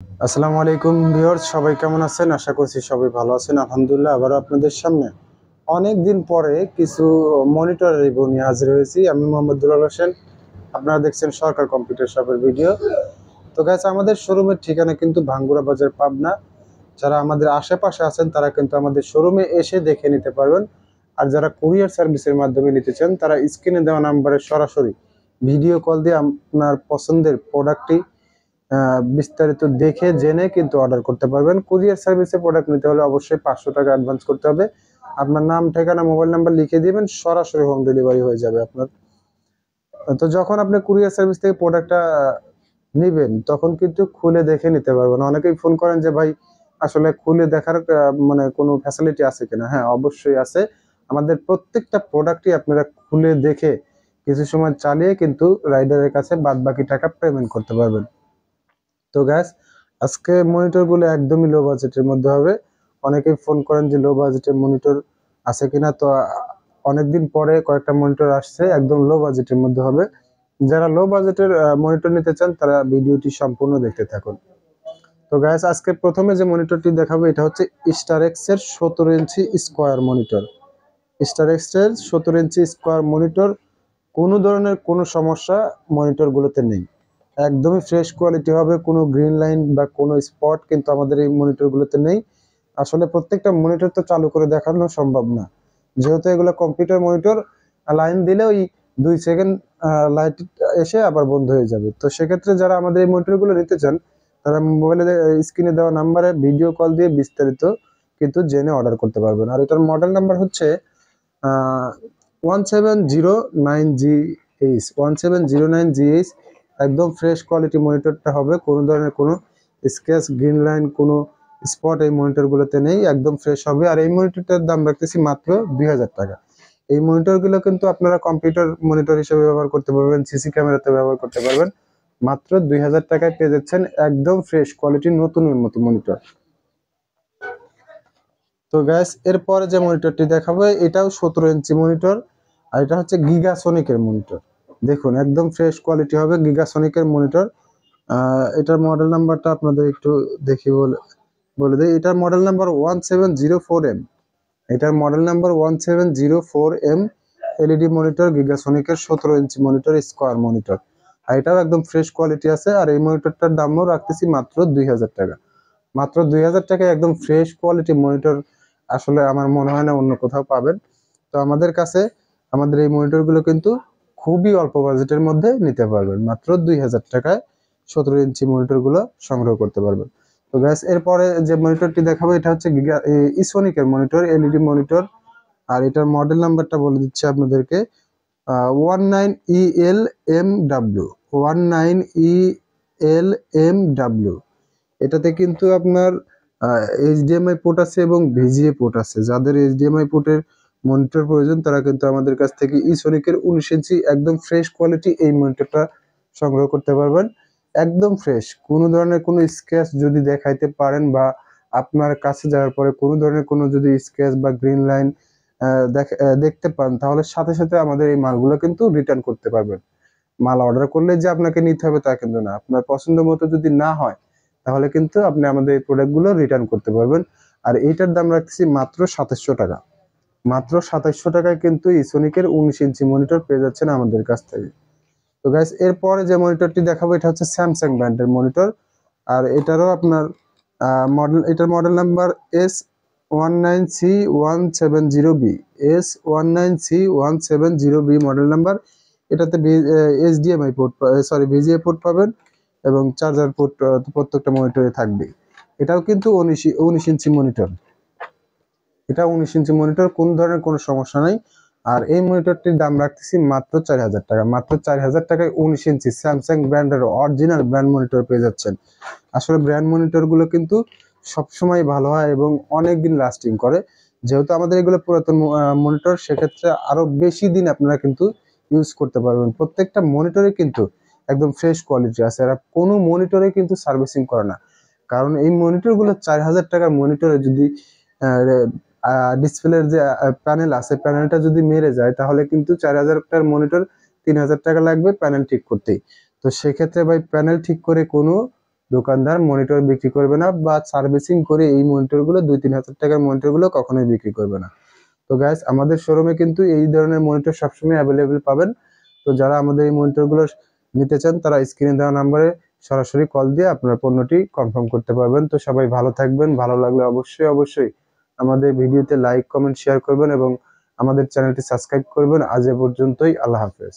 আসসালামু আলাইকুম ভিউয়ার্স, সবাই কেমন আছেন? আশা করছি সবাই ভালো আছেন। আলহামদুলিল্লাহ, আবারও আপনাদের সামনে অনেক দিন পরে কিছু মনিটর রিভিউ নিয়ে হাজির হয়েছি। আমি মোহাম্মদ দুলাল হোসেন। আপনারা দেখছেন সরকার কম্পিউটার শপের ভিডিও। তো গাইস, আমাদের শোরুমের ঠিকানা কিন্তু ভাঙ্গুরা বাজার, পাবনা। যারা আমাদের আশেপাশে আছেন তারা কিন্তু আমাদের শোরুমে এসে দেখে নিতে পারবেন। আর যারা কুরিয়ার সার্ভিসের মাধ্যমে নিতে চান তারা স্ক্রিনে দেওয়া নাম্বারে সরাসরি ভিডিও কল দিয়ে আপনার পছন্দের প্রোডাক্টটি বিস্তারিত দেখে জেনে কিন্তু অর্ডার করতে পারবেন। কুরিয়ার সার্ভিসে প্রোডাক্ট নিতে হলে অবশ্যই 500 টাকা অ্যাডভান্স করতে হবে। আপনার নাম, ঠিকানা, মোবাইল নাম্বার লিখে দিবেন, সরাসরি হোম ডেলিভারি হয়ে যাবে আপনার। তো যখন আপনি কুরিয়ার সার্ভিস থেকে প্রোডাক্টটা নিবেন তখন কিন্তু খুলে দেখে নিতে পারবেন। অনেকেই ফোন করেন যে ভাই আসলে খুলে দেখার মানে কোনো ফ্যাসিলিটি আছে কিনা? হ্যাঁ, অবশ্যই আছে। আমাদের প্রত্যেকটা প্রোডাক্টই আপনারা খুলে দেখে কিছু সময় চালিয়ে কিন্তু রাইডারের কাছে বাদবাকি টাকা পেমেন্ট করতে পারবেন। তো গ্যাস, আজকে মনিটর গুলো একদমই লো বাজেটের মধ্যে হবে। অনেকেই ফোন করেন যে লো বাজেটের মনিটর আছে কিনা। তো অনেকদিন পরে কয়েকটা মনিটর আসছে, একদম লো বাজেটের মধ্যে হবে। যারা লো বাজেটের মনিটর নিতে চান তারা ভিডিওটি সম্পূর্ণ দেখতে থাকুন। তো গ্যাস, আজকে প্রথমে যে মনিটরটি দেখাবো এটা হচ্ছে স্টারেক্স এর 17 ইঞ্চি স্কোয়ার মনিটর। স্টারেক্স এর 17 ইঞ্চি স্কোয়ার মনিটর, কোনো ধরনের কোনো সমস্যা মনিটর গুলোতে নেই। একদমই ফ্রেশ কোয়ালিটি হবে, কোনো গ্রিন লাইন বা কোনো স্পট কিন্তু আমাদের এই মনিটরগুলোতে নেই। আসলে প্রত্যেকটা মনিটর তো চালু করে দেখানো সম্ভব না, যেহেতু এগুলো কম্পিউটার মনিটর। লাইন দিলে ওই 2 সেকেন্ড লাইট এসে আবার বন্ধ হয়ে যাবে। তো সেক্ষেত্রে যারা আমাদের এই মনিটরগুলো নিতে চান তারা মোবাইলে স্ক্রিনে দেওয়া নাম্বারে ভিডিও কল দিয়ে বিস্তারিত কিন্তু জেনে অর্ডার করতে পারবেন। আর এটার মডেল নাম্বার হচ্ছে 1709GH 1709GH। একদম ফ্রেশ কোয়ালিটি মনিটরটা হবে, কোনো ধরনের কোনো স্ক্র্যাচ, গ্রিন লাইন, কোনো স্পট এই মনিটরগুলোতে নেই, একদম ফ্রেশ হবে। আর এই মনিটরটার দাম রাখতেছি মাত্র 2000 টাকা। এই মনিটরগুলো কিন্তু আপনারা কম্পিউটার মনিটর হিসেবে ব্যবহার করতে পারবেন, সিসি ক্যামেরাতে ব্যবহার করতে পারবেন। মাত্র 2000 টাকায় পেয়ে যাচ্ছেন একদম ফ্রেশ কোয়ালিটি নতুনের মতো মনিটর। তো গ্যাস, এরপরে যে মনিটরটি দেখাবো এটাও 17 ইঞ্চি মনিটর। আর এটা হচ্ছে গিগাসনিকের মনিটর। দেখুন একদম ফ্রেশ কোয়ালিটি হবে, গিগাসনিকের মনিটর। এটার মডেল নাম্বারটা আপনাদের একটু দেখি বলে দিই। এটার মডেল নাম্বার 1704M। এটার model number 1704M। LED monitor, গিগাসনিকের 17 ইঞ্চি মনিটর, স্কোয়ার মনিটর। আর এটাও একদম ফ্রেশ কোয়ালিটি আছে। আর এই মনিটরটার দামও রাখতেছি মাত্র 2000 টাকা। মাত্র 2000 টাকায় একদম ফ্রেশ কোয়ালিটি মনিটর আসলে আমার মনে হয় না অন্য কোথাও পাবেন। তো আমাদের কাছে আমাদের এই মনিটরগুলো কিন্তু খুবই অল্প বাজেটের মধ্যে নিতে পারবেন। মাত্র 2000 টাকায় 17 ইঞ্চি মনিটরগুলো সংগ্রহ করতে পারবেন। তো গ্যাস, এরপরে যে মনিটরটি দেখাবো এটা হচ্ছে ইসোনিকের মনিটর, এলইডি মনিটর। আর এটার মডেল নাম্বারটা বলে দিচ্ছি আপনাদেরকে, 19ELMW 19ELMW। এটাতে কিন্তু আপনার এইচডিএমআই পোর্ট আছে এবং ভিজিএ পোর্ট আছে। যাদের এইচডিএমআই পোর্টের মনিটর প্রয়োজন তারা কিন্তু আমাদের কাছ থেকে ইসোনিকের 19 ইঞ্চি একদম ফ্রেশ কোয়ালিটি এই মনিটরটা সংগ্রহ করতে পারবেন। একদম ফ্রেশ, কোনো ধরনের কোনো স্ক্র্যাচ যদি দেখাইতে পারেন বা আপনার কাছে যাওয়ার পরে কোনো ধরনের কোনো যদি স্ক্র্যাচ বা গ্রিন লাইন দেখতে পান তাহলে সাথে সাথে আমাদের এই মালগুলো কিন্তু রিটার্ন করতে পারবেন। মাল অর্ডার করলে যে আপনাকে নিতে হবে তা কিন্তু না। আপনার পছন্দ মতো যদি না হয় তাহলে কিন্তু আপনি আমাদের এই প্রোডাক্টগুলো রিটার্ন করতে পারবেন। আর এইটার দাম রাখছি মাত্র 2700 টাকা। মাত্র 2700 টাকায় কিন্তু ইসোনিকের 19 ইঞ্চি মনিটর পেয়ে যাচ্ছেন আমাদের কাছ থেকে। তো গাইস, এরপরে যে মনিটরটি দেখাবো এটা হচ্ছে স্যামসাং ব্র্যান্ডের মনিটর। আর এটারও আপনার এটার model number S19C170B। S19C170B model number. এটাতে HDMI port, sorry VGA port পাবেন এবং চার্জার পোর্ট প্রত্যেকটা মনিটরে থাকবে। এটাও কিন্তু 19 ইঞ্চি মনিটর। এটা 19 ইঞ্চি মনিটর, কোন ধরনের কোনো সমস্যা নাই। আর এই মনিটরটির দাম রাখতেছি মাত্র 4000 টাকা। মাত্র 4000 টাকায় 19 ইঞ্চি স্যামসাং ব্র্যান্ডের অরিজিনাল ব্র্যান্ড মনিটর পেয়ে যাচ্ছেন। আসলে ব্র্যান্ড মনিটর গুলো কিন্তু সবসময় ভালো হয় এবং অনেক দিন লাস্টিং করে। যেহেতু আমাদের এগুলো পুরাতন মনিটর, সেক্ষেত্রে আরো বেশি দিন আপনারা কিন্তু ইউজ করতে পারবেন। প্রত্যেকটা মনিটরে কিন্তু একদম ফ্রেশ কোয়ালিটি আছে। আর কোনো মনিটরে কিন্তু সার্ভিসিং করে না, কারণ এই মনিটর গুলো 4000 টাকার মনিটরে যদি ডিসপ্লের যে প্যানেল আছে প্যানেলটা যদি মেরে যায় তাহলে কিন্তু 4000 টাকার মনিটর 3000 টাকা লাগবে প্যানেল ঠিক করতেই। তো সেক্ষেত্রে ভাই প্যানেল ঠিক করে কোনো দোকানদার মনিটর বিক্রি করবে না, বা সার্ভিসিং করে এই মনিটরগুলো 2-3 হাজার টাকার মনিটরগুলো কখনোই বিক্রি করবে না। তো গাইস, আমাদের শোরুমে কিন্তু এই ধরনের মনিটর সবসময় অ্যাভেলেবেল পাবেন। তো যারা আমাদের এই মনিটরগুলো নিতে চান তারা স্ক্রিনে দেওয়া নাম্বারে সরাসরি কল দিয়ে আপনার পণ্যটি কনফার্ম করতে পারবেন। তো সবাই ভালো থাকবেন, ভালো লাগলে অবশ্যই আমাদের ভিডিওতে লাইক, কমেন্ট, শেয়ার করবেন এবং আমাদের চ্যানেলটি সাবস্ক্রাইব করবেন। আজ এ পর্যন্তই, আল্লাহ হাফেজ।